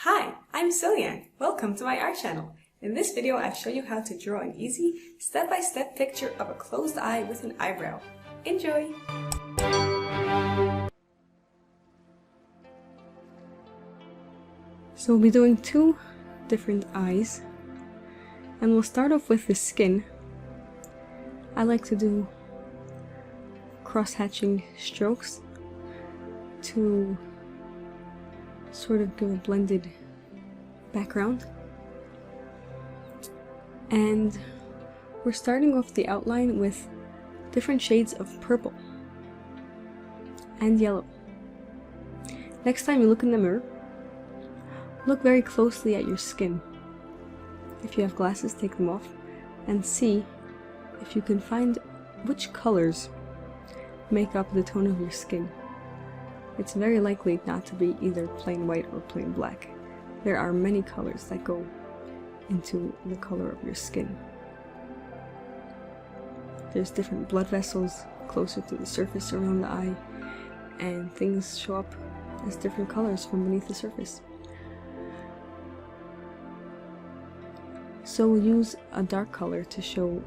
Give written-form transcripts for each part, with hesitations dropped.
Hi, I'm Ciliann. Welcome to my art channel. In this video, I show you how to draw an easy, step-by-step picture of a closed eye with an eyebrow. Enjoy! So we'll be doing two different eyes, and we'll start off with the skin. I like to do cross-hatching strokes to sort of give a blended background. And we're starting off the outline with different shades of purple and yellow. Next time you look in the mirror, look very closely at your skin. If you have glasses, take them off and see if you can find which colors make up the tone of your skin. It's very likely not to be either plain white or plain black. There are many colors that go into the color of your skin. There's different blood vessels closer to the surface around the eye, and things show up as different colors from beneath the surface. So we'll use a dark color to show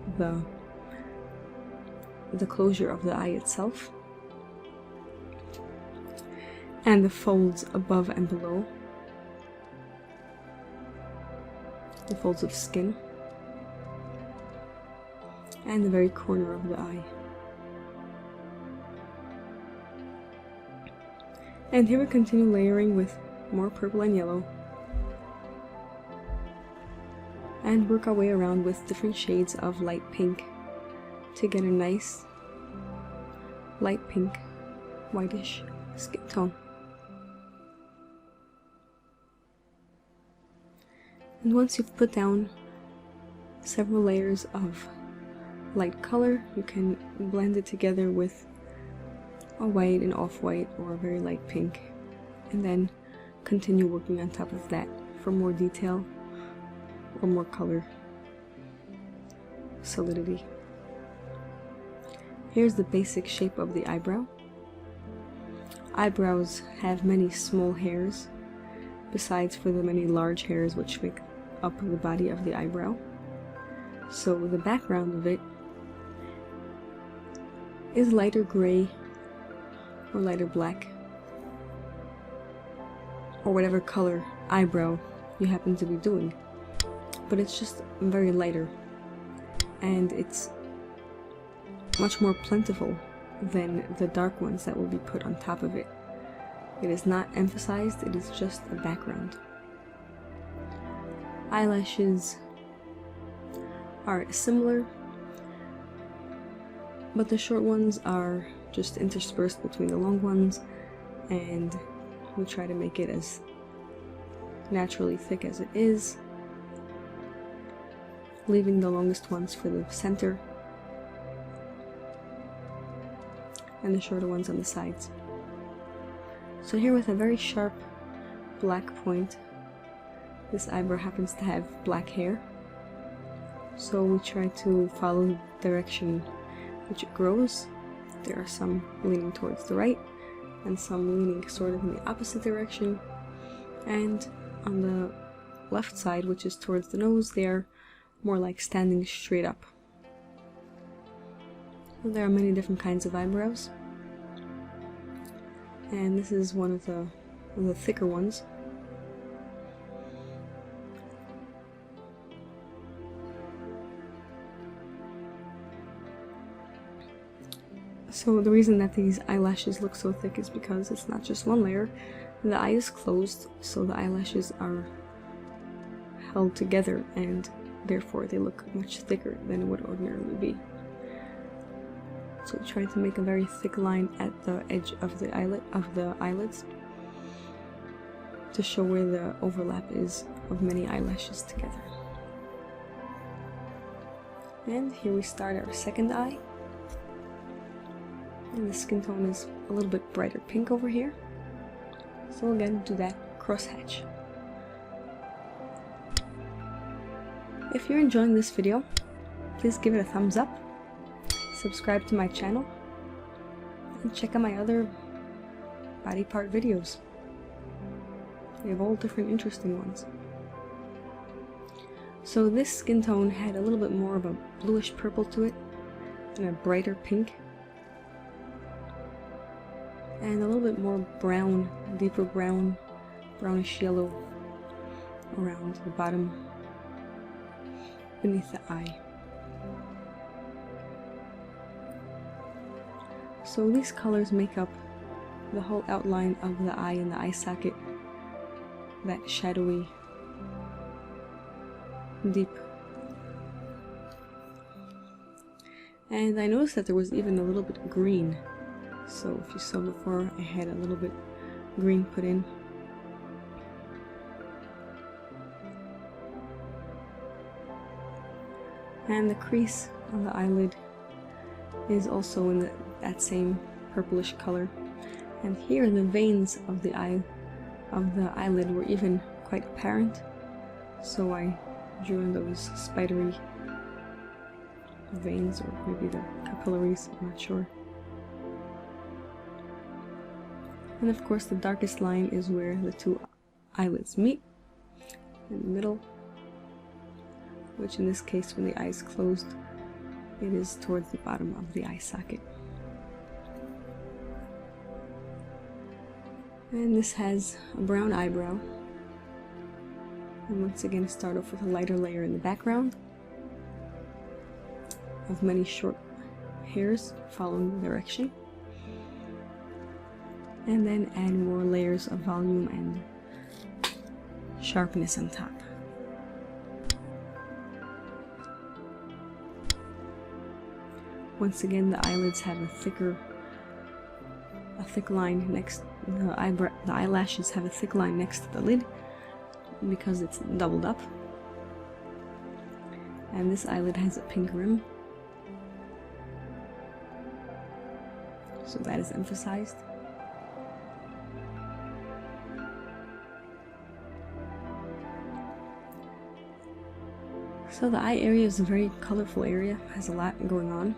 the closure of the eye itself, and the folds above and below, the folds of skin, and the very corner of the eye. And here we continue layering with more purple and yellow, and work our way around with different shades of light pink to get a nice light pink, whitish skin tone. And once you've put down several layers of light color, you can blend it together with a white, an off-white, or a very light pink, and then continue working on top of that for more detail or more color solidity. Here's the basic shape of the eyebrow. Eyebrows have many small hairs, besides for the many large hairs which make up the body of the eyebrow. So the background of it is lighter gray or lighter black, or whatever color eyebrow you happen to be doing, but it's just very lighter, and it's much more plentiful than the dark ones that will be put on top of it. It is not emphasized, it is just a background. Eyelashes are similar, but the short ones are just interspersed between the long ones, and we try to make it as naturally thick as it is, leaving the longest ones for the center and the shorter ones on the sides. So here, with a very sharp black point, this eyebrow happens to have black hair, so we try to follow the direction which it grows. There are some leaning towards the right and some leaning sort of in the opposite direction, and on the left side, which is towards the nose, they are more like standing straight up. So there are many different kinds of eyebrows, and this is one of the thicker ones. So the reason that these eyelashes look so thick is because it's not just one layer. The eye is closed, so the eyelashes are held together, and therefore they look much thicker than it would ordinarily be. So we try to make a very thick line at the edge of the eyelids to show where the overlap is of many eyelashes together. And here we start our second eye. And the skin tone is a little bit brighter pink over here. So again, do that crosshatch. If you're enjoying this video, please give it a thumbs up, subscribe to my channel, and check out my other body part videos. They have all different interesting ones. So this skin tone had a little bit more of a bluish purple to it, and a brighter pink, and a little bit more brown, deeper brown, brownish yellow around the bottom beneath the eye. So these colors make up the whole outline of the eye and the eye socket, that shadowy, deep. And I noticed that there was even a little bit of green. So if you saw before, I had a little bit green put in. And the crease on the eyelid is also in that same purplish color. And here the veins of the eyelid were even quite apparent. So I drew in those spidery veins, or maybe the capillaries, I'm not sure. And of course the darkest line is where the two eyelids meet, in the middle, which in this case, when the eye is closed, it is towards the bottom of the eye socket. And this has a brown eyebrow. And once again, start off with a lighter layer in the background of many short hairs following the direction. And then add more layers of volume and sharpness on top. Once again, the eyelids have a thick line next. The eyelashes have a thick line next to the lid because it's doubled up. And this eyelid has a pink rim, so that is emphasized. So the eye area is a very colorful area, has a lot going on.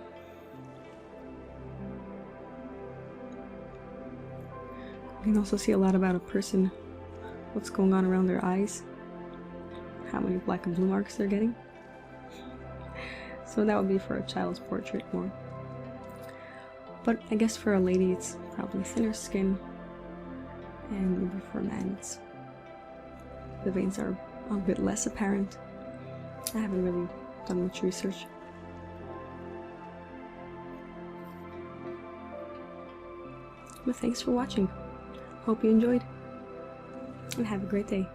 You can also see a lot about a person, what's going on around their eyes, how many black and blue marks they're getting. So that would be for a child's portrait more. But I guess for a lady it's probably thinner skin, and maybe for a man the veins are a bit less apparent. I haven't really done much research. But thanks for watching. Hope you enjoyed, and have a great day.